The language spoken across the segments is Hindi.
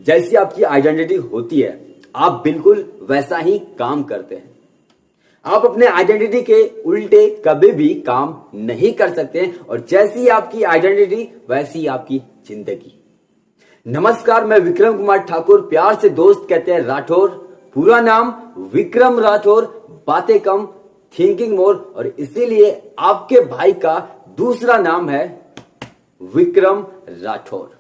जैसी आपकी आइडेंटिटी होती है आप बिल्कुल वैसा ही काम करते हैं। आप अपने आइडेंटिटी के उल्टे कभी भी काम नहीं कर सकते और जैसी आपकी आइडेंटिटी वैसी आपकी जिंदगी। नमस्कार, मैं विक्रम कुमार ठाकुर, प्यार से दोस्त कहते हैं राठौर। पूरा नाम विक्रम राठौर, बातें कम थिंकिंग मोर, और इसीलिए आपके भाई का दूसरा नाम है विक्रम राठौर।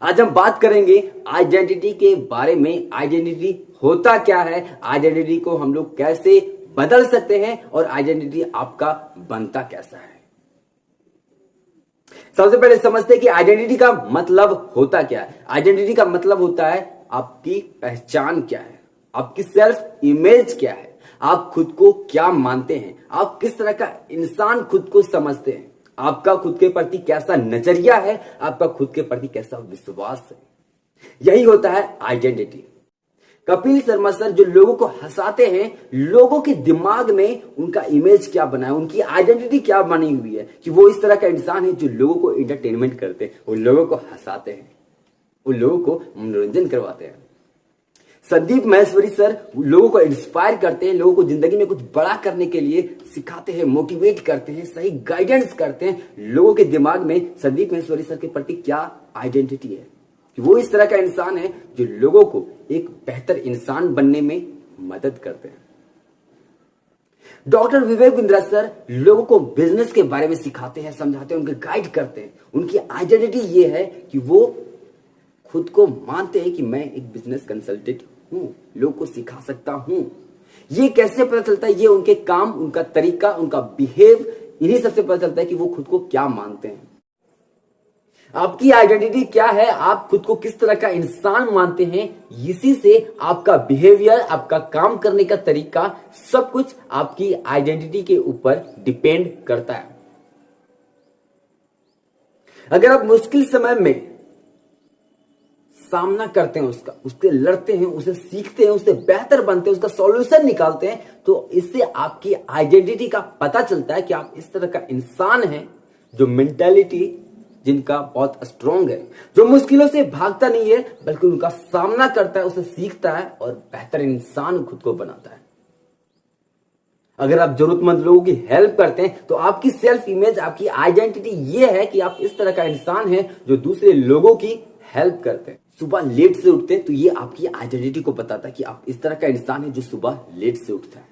आज हम बात करेंगे आइडेंटिटी के बारे में। आइडेंटिटी होता क्या है, आइडेंटिटी को हम लोग कैसे बदल सकते हैं और आइडेंटिटी आपका बनता कैसा है। सबसे पहले समझते हैं कि आइडेंटिटी का मतलब होता क्या है। आइडेंटिटी का मतलब होता है आपकी पहचान क्या है, आपकी सेल्फ इमेज क्या है, आप खुद को क्या मानते हैं, आप किस तरह का इंसान खुद को समझते हैं, आपका खुद के प्रति कैसा नजरिया है, आपका खुद के प्रति कैसा विश्वास है। यही होता है आइडेंटिटी। कपिल शर्मा सर जो लोगों को हंसाते हैं, लोगों के दिमाग में उनका इमेज क्या बना है, उनकी आइडेंटिटी क्या बनी हुई है कि वो इस तरह का इंसान है जो लोगों को एंटरटेनमेंट करते हैं, वो लोगों को हंसाते हैं, वो लोगों को मनोरंजन करवाते हैं। संदीप महेश्वरी सर लोगों को इंस्पायर करते हैं, लोगों को जिंदगी में कुछ बड़ा करने के लिए सिखाते हैं, मोटिवेट करते हैं, सही गाइडेंस करते हैं। लोगों के दिमाग में संदीप महेश्वरी सर के प्रति क्या आइडेंटिटी है कि वो इस तरह का इंसान है जो लोगों को एक बेहतर इंसान बनने में मदद करते हैं। डॉक्टर विवेक बिंद्रा सर लोगों को बिजनेस के बारे में सिखाते हैं, समझाते हैं, उनके गाइड करते हैं। उनकी आइडेंटिटी ये है कि वो खुद को मानते हैं कि मैं एक बिजनेस कंसल्टेंट हूं, लोगों को सिखा सकता हूं। ये कैसे पता चलता है? ये उनके काम, उनका तरीका, उनका बिहेव, इन्हीं सबसे पता चलता है कि वो खुद को क्या मानते हैं। आपकी आइडेंटिटी क्या है, आप खुद को किस तरह का इंसान मानते हैं, इसी से आपका बिहेवियर, आपका काम करने का तरीका, सब कुछ आपकी आइडेंटिटी के ऊपर डिपेंड करता है। अगर आप मुश्किल समय में सामना करते हैं उसके लड़ते हैं, उसे सीखते हैं, उससे बेहतर बनते हैं, उसका सॉल्यूशन निकालते हैं, तो इससे आपकी आइडेंटिटी का पता चलता है कि आप इस तरह का इंसान हैं जो मेंटालिटी जिनका बहुत स्ट्रांग है, जो मुश्किलों से भागता नहीं है बल्कि उनका सामना करता है, उसे सीखता है और बेहतर इंसान खुद को बनाता है। अगर आप जरूरतमंद लोगों की हेल्प करते हैं तो आपकी सेल्फ इमेज, आपकी आइडेंटिटी ये है कि आप इस तरह का इंसान है जो दूसरे लोगों की हेल्प करते हैं। सुबह लेट से उठते हैं तो ये आपकी आइडेंटिटी को बताता है कि आप इस तरह का इंसान है जो सुबह लेट से उठता है।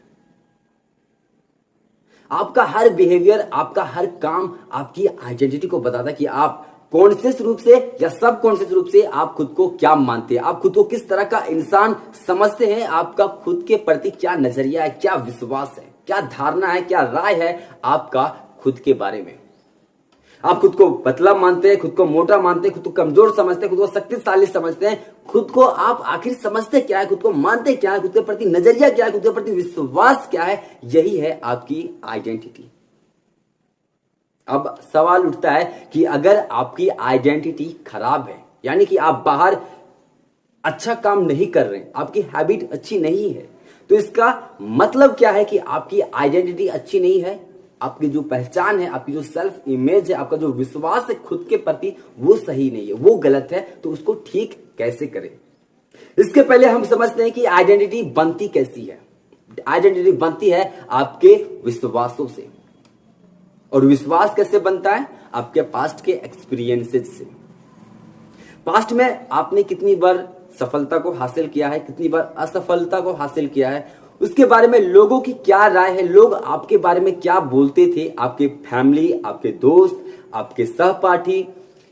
आपका हर बिहेवियर, आपका हर काम आपकी आइडेंटिटी को बताता है कि आप कॉन्शियस रूप से या सब कॉन्शियस रूप से आप खुद को क्या मानते हैं, आप खुद को किस तरह का इंसान समझते हैं, आपका खुद के प्रति क्या नजरिया है, क्या विश्वास है, क्या धारणा है, क्या राय है आपका खुद के बारे में। आप खुद को पतला मानते हैं, खुद को मोटा मानते हैं, खुद को कमजोर समझते हैं, खुद को शक्तिशाली समझते हैं, खुद को आप आखिर समझते क्या है, खुद को मानते क्या है, खुद के प्रति नजरिया क्या है, खुद के प्रति विश्वास क्या है, यही है आपकी आइडेंटिटी। अब सवाल उठता है कि अगर आपकी आइडेंटिटी खराब है, यानी कि आप बाहर अच्छा काम नहीं कर रहे हैं, आपकी हैबिट अच्छी नहीं है, तो इसका मतलब क्या है कि आपकी आइडेंटिटी अच्छी नहीं है, आपकी जो पहचान है, आपकी जो सेल्फ इमेज है, आपका जो विश्वास है खुद के प्रति, वो सही नहीं है, वो गलत है। तो उसको ठीक कैसे करें? इसके पहले हम समझते हैं कि आइडेंटिटी बनती कैसी है। आइडेंटिटी बनती है आपके विश्वासों से। और विश्वास कैसे बनता है? आपके पास्ट के एक्सपीरियंसेस से। पास्ट में आपने कितनी बार सफलता को हासिल किया है, कितनी बार असफलता को हासिल किया है, उसके बारे में लोगों की क्या राय है, लोग आपके बारे में क्या बोलते थे, आपके फैमिली, आपके दोस्त, आपके सहपाठी,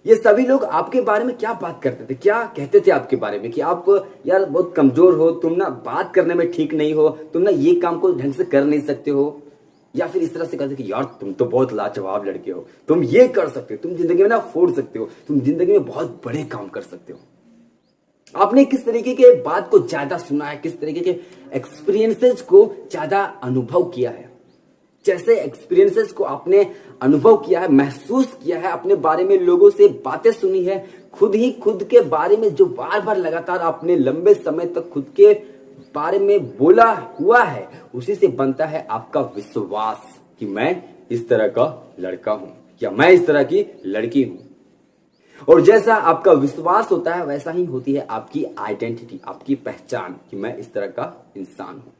ये सभी लोग आपके बारे में क्या बात करते थे, क्या कहते थे आपके बारे में कि आप यार बहुत कमजोर हो, तुम ना बात करने में ठीक नहीं हो, तुम ना ये काम को ढंग से कर नहीं सकते हो, या फिर इस तरह से कहते कि यार तुम तो बहुत लाजवाब लड़के हो, तुम ये कर सकते हो, तुम जिंदगी में ना फोड़ सकते हो, तुम जिंदगी में बहुत बड़े काम कर सकते हो। आपने किस तरीके के बात को ज्यादा सुना है, किस तरीके के एक्सपीरियंसेस को ज्यादा अनुभव किया है। जैसे एक्सपीरियंसेस को आपने अनुभव किया है, महसूस किया है, अपने बारे में लोगों से बातें सुनी है, खुद ही खुद के बारे में जो बार बार लगातार आपने लंबे समय तक खुद के बारे में बोला हुआ है, उसी से बनता है आपका विश्वास कि मैं इस तरह का लड़का हूं या मैं इस तरह की लड़की हूं। और जैसा आपका विश्वास होता है वैसा ही होती है आपकी आइडेंटिटी, आपकी पहचान कि मैं इस तरह का इंसान हूं।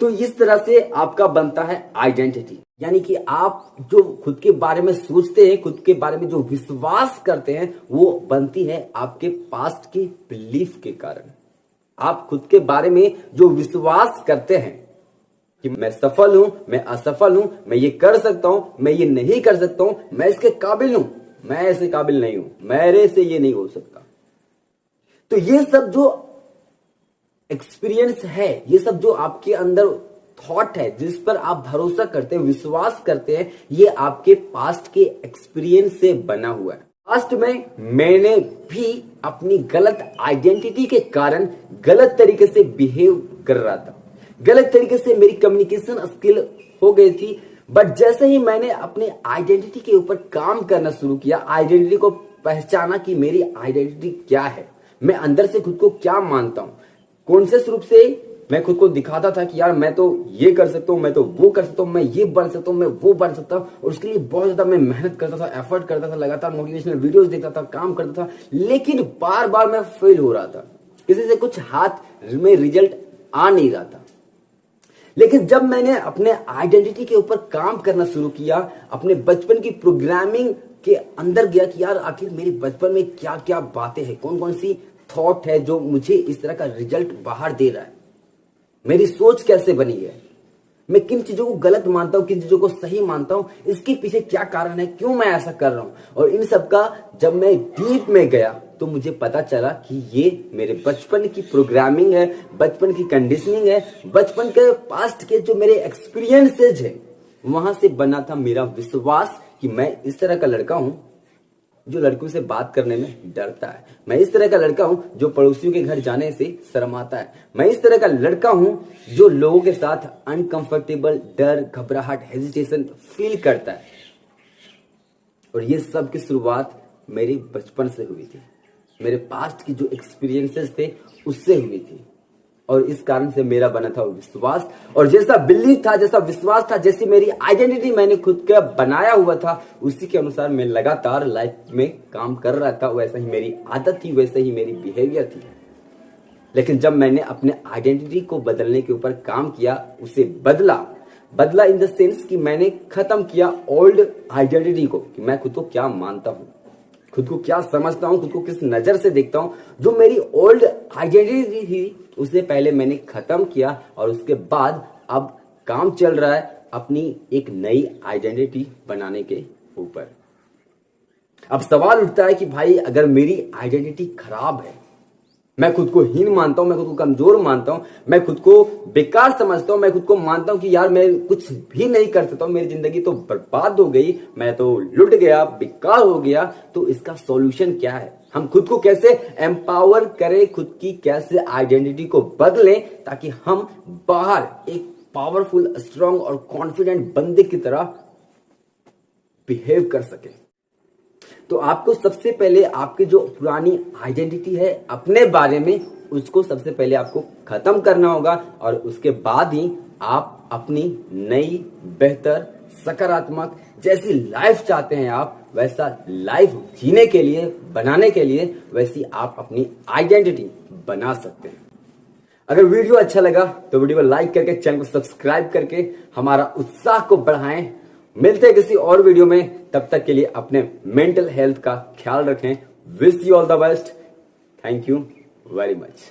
तो इस तरह से आपका बनता है आइडेंटिटी, यानी कि आप जो खुद के बारे में सोचते हैं, खुद के बारे में जो विश्वास करते हैं, वो बनती है आपके पास्ट की बिलीफ के कारण। आप खुद के बारे में जो विश्वास करते हैं कि मैं सफल हूं, मैं असफल हूं, मैं ये कर सकता हूं, मैं ये नहीं कर सकता हूं, मैं इसके काबिल हूं, मैं ऐसे काबिल नहीं हूं, मेरे से ये नहीं हो सकता। तो ये सब जो एक्सपीरियंस है, ये सब जो आपके अंदर थॉट है, जिस पर आप भरोसा करते हैं, विश्वास करते हैं, ये आपके पास्ट के एक्सपीरियंस से बना हुआ है। पास्ट में मैंने भी अपनी गलत आइडेंटिटी के कारण गलत तरीके से बिहेव कर रहा था, गलत तरीके से मेरी कम्युनिकेशन स्किल हो गई थी। बट जैसे ही मैंने अपने आइडेंटिटी के ऊपर काम करना शुरू किया, आइडेंटिटी को पहचाना कि मेरी आइडेंटिटी क्या है, मैं अंदर से खुद को क्या मानता हूं, कॉन्शियस रूप से मैं खुद को दिखाता था कि यार मैं तो ये कर सकता हूं, मैं तो वो कर सकता हूं, मैं ये बन सकता हूं, मैं वो बन सकता हूं। और उसके लिए बहुत ज्यादा मैं मेहनत करता था, एफर्ट करता था, लगातार मोटिवेशनल वीडियोस देखता था, काम करता था, लेकिन बार बार मैं फेल हो रहा था, किसी से कुछ हाथ में रिजल्ट आ नहीं रहा था। लेकिन जब मैंने अपने आइडेंटिटी के ऊपर काम करना शुरू किया, अपने बचपन की प्रोग्रामिंग के अंदर गया कि यार आखिर मेरे बचपन में क्या क्या बातें हैं, कौन कौन सी थॉट है जो मुझे इस तरह का रिजल्ट बाहर दे रहा है, मेरी सोच कैसे बनी है, मैं किन चीजों को गलत मानता हूं, किन चीजों को सही मानता हूं, इसके पीछे क्या कारण है, क्यों मैं ऐसा कर रहा हूं। और इन सब का जब मैं डीप में गया तो मुझे पता चला कि ये मेरे बचपन की प्रोग्रामिंग है, बचपन की कंडीशनिंग है, बचपन के पास्ट के जो मेरे एक्सपीरियंसेस है, वहां से बना था मेरा विश्वास कि मैं इस तरह का लड़का हूं जो लड़कियों से बात करने में डरता है, मैं इस तरह का लड़का हूं जो पड़ोसियों के घर जाने से शर्माता है, मैं इस तरह का लड़का हूं जो लोगों के साथ अनकंफर्टेबल, डर, घबराहट, हेजिटेशन फील करता है। और ये सब की शुरुआत मेरी बचपन से हुई थी, मेरे पास्ट की जो एक्सपीरियंसेस थे उससे हुई थी। और इस कारण से मेरा बना था विश्वास, और जैसा बिलीव था, जैसा विश्वास था, जैसी मेरी आइडेंटिटी मैंने खुद का बनाया हुआ था, उसी के अनुसार मैं लगातार लाइफ में काम कर रहा था। वैसा ही मेरी आदत थी, वैसे ही मेरी बिहेवियर थी। लेकिन जब मैंने अपने आइडेंटिटी को बदलने के ऊपर काम किया, उसे बदला इन द सेंस कि मैंने खत्म किया ओल्ड आइडेंटिटी को, कि मैं खुद को क्या मानता हूं, खुद को क्या समझता हूं, खुद को किस नजर से देखता हूं। जो मेरी ओल्ड आइडेंटिटी थी उसे पहले मैंने खत्म किया, और उसके बाद अब काम चल रहा है अपनी एक नई आइडेंटिटी बनाने के ऊपर। अब सवाल उठता है कि भाई अगर मेरी आइडेंटिटी खराब है, मैं खुद को हीन मानता हूं, मैं खुद को कमजोर मानता हूं, मैं खुद को बेकार समझता हूं, मैं खुद को मानता हूं कि यार मैं कुछ भी नहीं कर सकता हूं, मेरी जिंदगी तो बर्बाद हो गई, मैं तो लुट गया, बेकार हो गया, तो इसका सॉल्यूशन क्या है? हम खुद को कैसे एम्पावर करें, खुद की कैसे आइडेंटिटी को बदलें, ताकि हम बाहर एक पावरफुल, स्ट्रांग और कॉन्फिडेंट बंदे की तरह बिहेव कर सकें। तो आपको सबसे पहले आपकी जो पुरानी आइडेंटिटी है अपने बारे में, उसको सबसे पहले आपको खत्म करना होगा, और उसके बाद ही आप अपनी नई, बेहतर, सकारात्मक जैसी लाइफ चाहते हैं आप, वैसा लाइफ जीने के लिए, बनाने के लिए, वैसी आप अपनी आइडेंटिटी बना सकते हैं। अगर वीडियो अच्छा लगा तो वीडियो को लाइक करके, चैनल को सब्सक्राइब करके हमारा उत्साह को बढ़ाएं। मिलते हैं किसी और वीडियो में, तब तक के लिए अपने मेंटल हेल्थ का ख्याल रखें। Wish you all the best. Thank you very much.